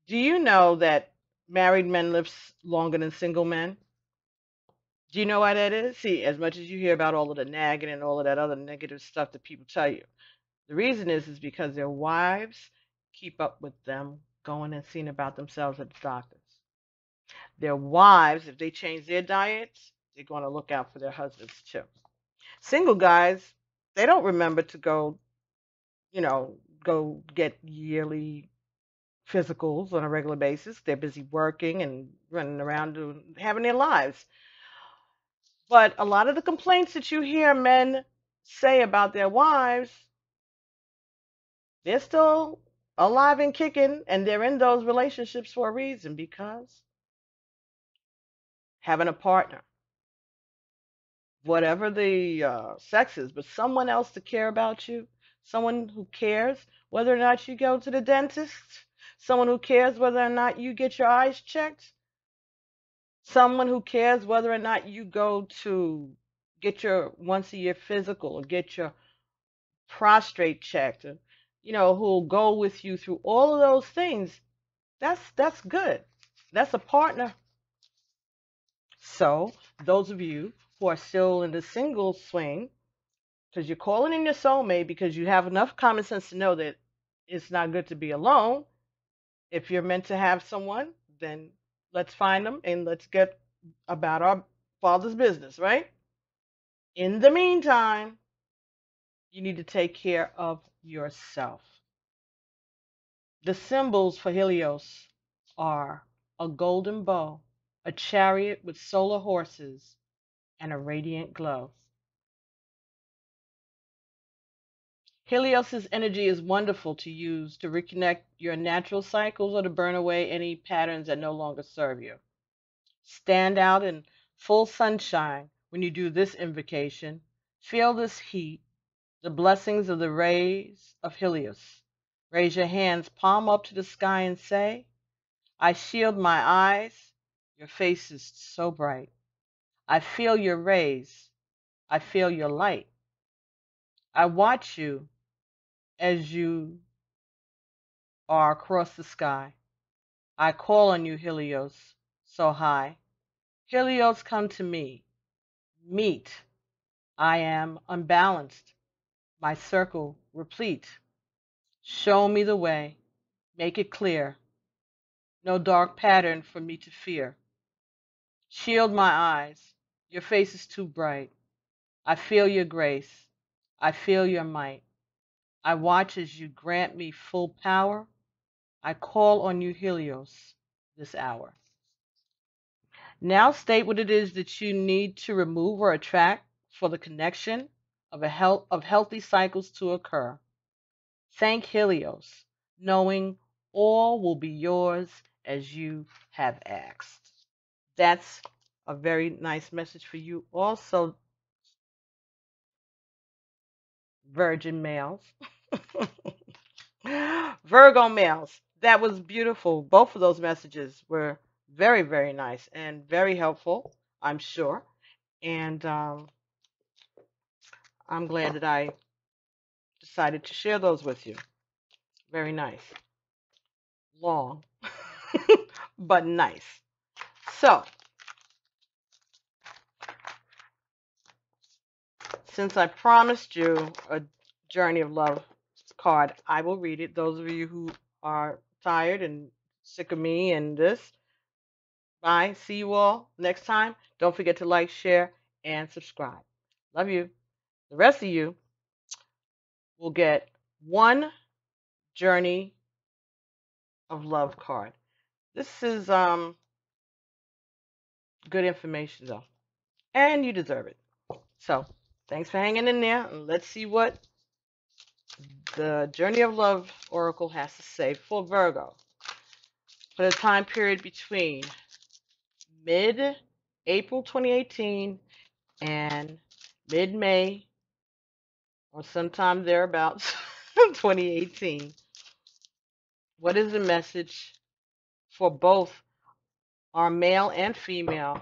Speaker 1: Do you know that married men live longer than single men? Do you know why that is? See, as much as you hear about all of the nagging and all of that other negative stuff that people tell you, the reason is because their wives keep up with them going and seeing about themselves at the doctors. Their wives, if they change their diets, they're going to look out for their husbands too. Single guys, they don't remember to go, go get yearly physicals on a regular basis. They're busy working and running around having their lives. But a lot of the complaints that you hear men say about their wives, they're still alive and kicking, and they're in those relationships for a reason, because having a partner, whatever the sex is, but someone else to care about you, someone who cares whether or not you go to the dentist, someone who cares whether or not you get your eyes checked, someone who cares whether or not you go to get your once a year physical or get your prostate checked, or, who'll go with you through all of those things. That's good. That's a partner. So those of you who are still in the single swing, because you're calling in your soulmate because you have enough common sense to know that it's not good to be alone. If you're meant to have someone, then let's find them and let's get about our Father's business, right? In the meantime, you need to take care of yourself. The symbols for Helios are a golden bow, a chariot with solar horses, and a radiant glow. Helios's energy is wonderful to use to reconnect your natural cycles or to burn away any patterns that no longer serve you. Stand out in full sunshine when you do this invocation. Feel this heat, the blessings of the rays of Helios. Raise your hands palm up to the sky and say, I shield my eyes. Your face is so bright. I feel your rays. I feel your light. I watch you as you are across the sky. I call on you, Helios, so high. Helios, come to me. Meet. I am unbalanced. My circle replete. Show me the way. Make it clear. No dark pattern for me to fear. Shield my eyes. Your face is too bright. I feel your grace. I feel your might. I watch as you grant me full power. I call on you, Helios, this hour. Now state what it is that you need to remove or attract for the connection of healthy cycles to occur. Thank Helios, knowing all will be yours as you have asked. That's a very nice message for you also, virgin males. Virgo males, that was beautiful. Both of those messages were very, very nice and very helpful, I'm sure. And I'm glad that I decided to share those with you. Very nice. Long, but nice. So, since I promised you a Journey of Love card, I will read it. Those of you who are tired and sick of me and this, bye. See you all next time. Don't forget to like, share, and subscribe. Love you. The rest of you will get one Journey of Love card. This is good information though, and you deserve it. So thanks for hanging in there, and let's see what the Journey of Love Oracle has to say for Virgo for the time period between mid-April 2018 and mid-May or sometime thereabouts 2018. What is the message for both our male and female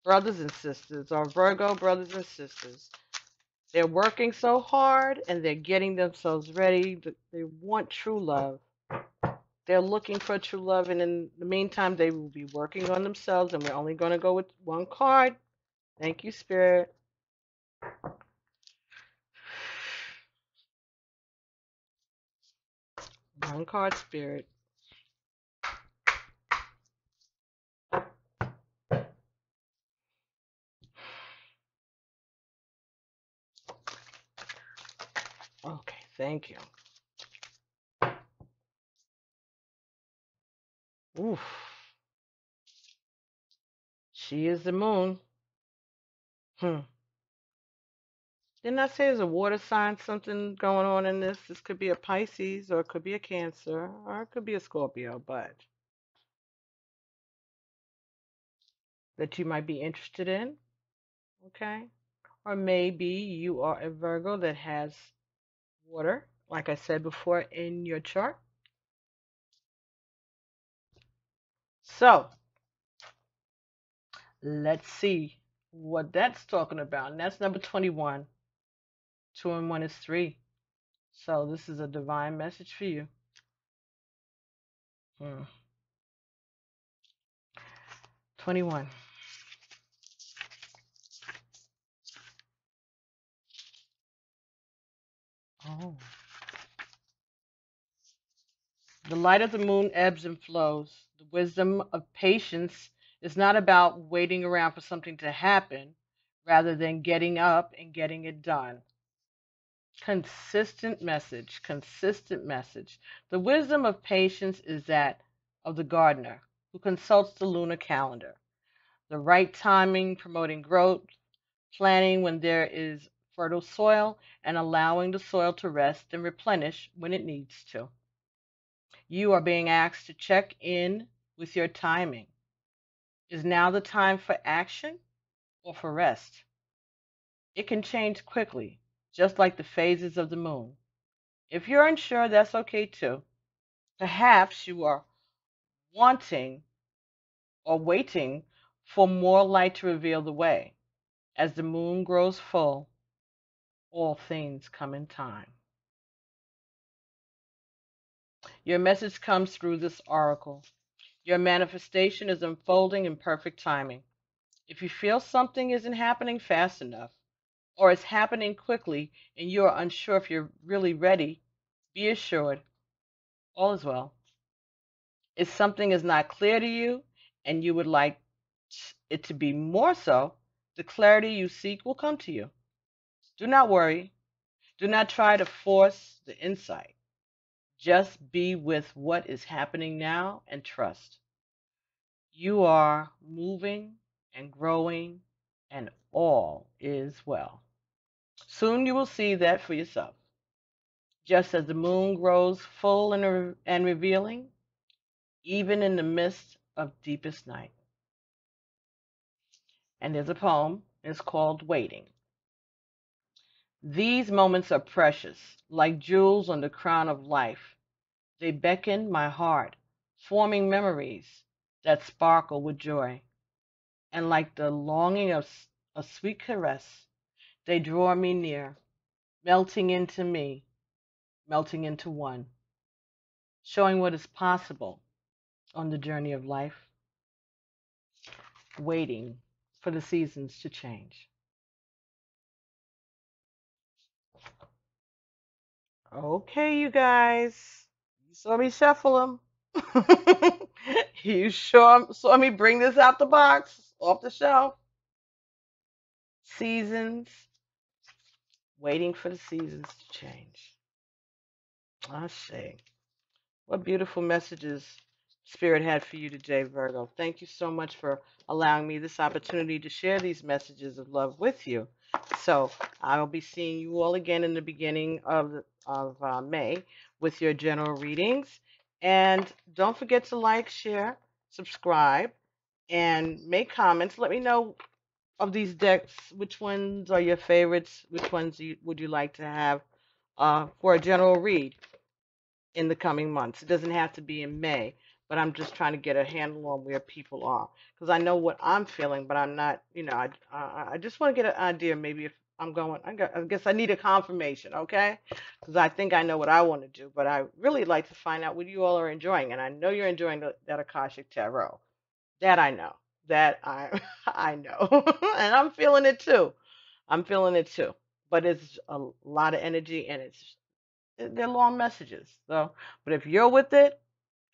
Speaker 1: brothers and sisters, our Virgo brothers and sisters? They're working so hard and they're getting themselves ready. They want true love. They're looking for true love, and in the meantime, they will be working on themselves. And we're only going to go with one card. Thank you, Spirit. One card, Spirit. Okay, thank you. Oof. She is the moon. Didn't I say there's a water sign, something going on in this? This could be a Pisces, or it could be a Cancer, or it could be a Scorpio, but that you might be interested in, okay? Or maybe you are a Virgo that has water, like I said before, in your chart. So let's see what that's talking about. And that's number 21. 2 and 1 is 3. So this is a divine message for you. 21. Oh. The light of the moon ebbs and flows. The wisdom of patience is not about waiting around for something to happen, rather than getting up and getting it done. Consistent message, consistent message. The wisdom of patience is that of the gardener who consults the lunar calendar. The right timing, promoting growth, planting when there is fertile soil, and allowing the soil to rest and replenish when it needs to. You are being asked to check in with your timing. Is now the time for action or for rest? It can change quickly, just like the phases of the moon. If you're unsure, that's okay too. Perhaps you are wanting or waiting for more light to reveal the way. As the moon grows full, all things come in time. Your message comes through this oracle. Your manifestation is unfolding in perfect timing. If you feel something isn't happening fast enough, or it's happening quickly and you are unsure if you're really ready, be assured all is well. If something is not clear to you and you would like it to be more so, the clarity you seek will come to you. Do not worry. Do not try to force the insight. Just be with what is happening now and trust. You are moving and growing, and all is well. Soon you will see that for yourself. Just as the moon grows full and revealing, even in the midst of deepest night. And there's a poem. It's called Waiting. These moments are precious, like jewels on the crown of life. They beckon my heart, forming memories that sparkle with joy. And like the longing of a sweet caress, they draw me near, melting into me, melting into one, showing what is possible on the journey of life, waiting for the seasons to change. Okay, you guys, you saw me shuffle them. You sure saw me bring this out the box, off the shelf. Seasons, waiting for the seasons to change. I see. What beautiful messages Spirit had for you today, Virgo. Thank you so much for allowing me this opportunity to share these messages of love with you. So I will be seeing you all again in the beginning of May with your general readings. And don't forget to like, share, subscribe, and make comments. Let me know of these decks, which ones are your favorites? Which ones would you like to have for a general read in the coming months? It doesn't have to be in May, but I'm just trying to get a handle on where people are because I know what I'm feeling, but I'm not. I just want to get an idea. Maybe if I'm going, I guess I need a confirmation, okay? Because I think I know what I want to do, but I really like to find out what you all are enjoying, and I know you're enjoying that Akashic Tarot. That I know. That I I know, and I'm feeling it too. I'm feeling it too. But it's a lot of energy, and they're long messages. So, but if you're with it,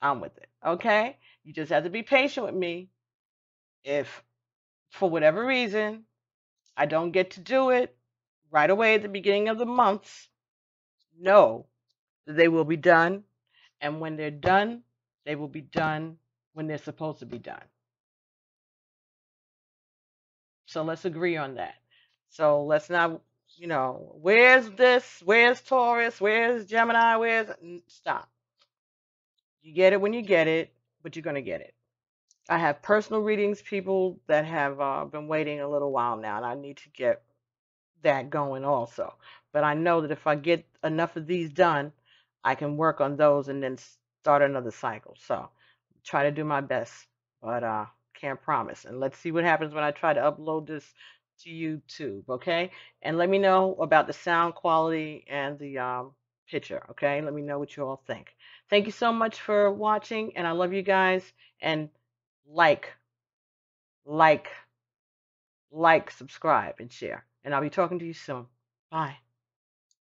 Speaker 1: I'm with it. Okay? You just have to be patient with me. If for whatever reason I don't get to do it right away at the beginning of the months, know that they will be done, and when they're done, they will be done when they're supposed to be done. So let's agree on that. So let's not, where's this? Where's Taurus? Where's Gemini? Stop. You get it when you get it, but you're going to get it. I have personal readings, people that have been waiting a little while now, and I need to get that going also. But I know that if I get enough of these done, I can work on those and then start another cycle. So try to do my best, but can't promise. And let's see what happens when I try to upload this to YouTube, okay? And let me know about the sound quality and the picture, okay? Let me know what you all think. Thank you so much for watching, and I love you guys. And like, like, subscribe, and share. And I'll be talking to you soon. Bye.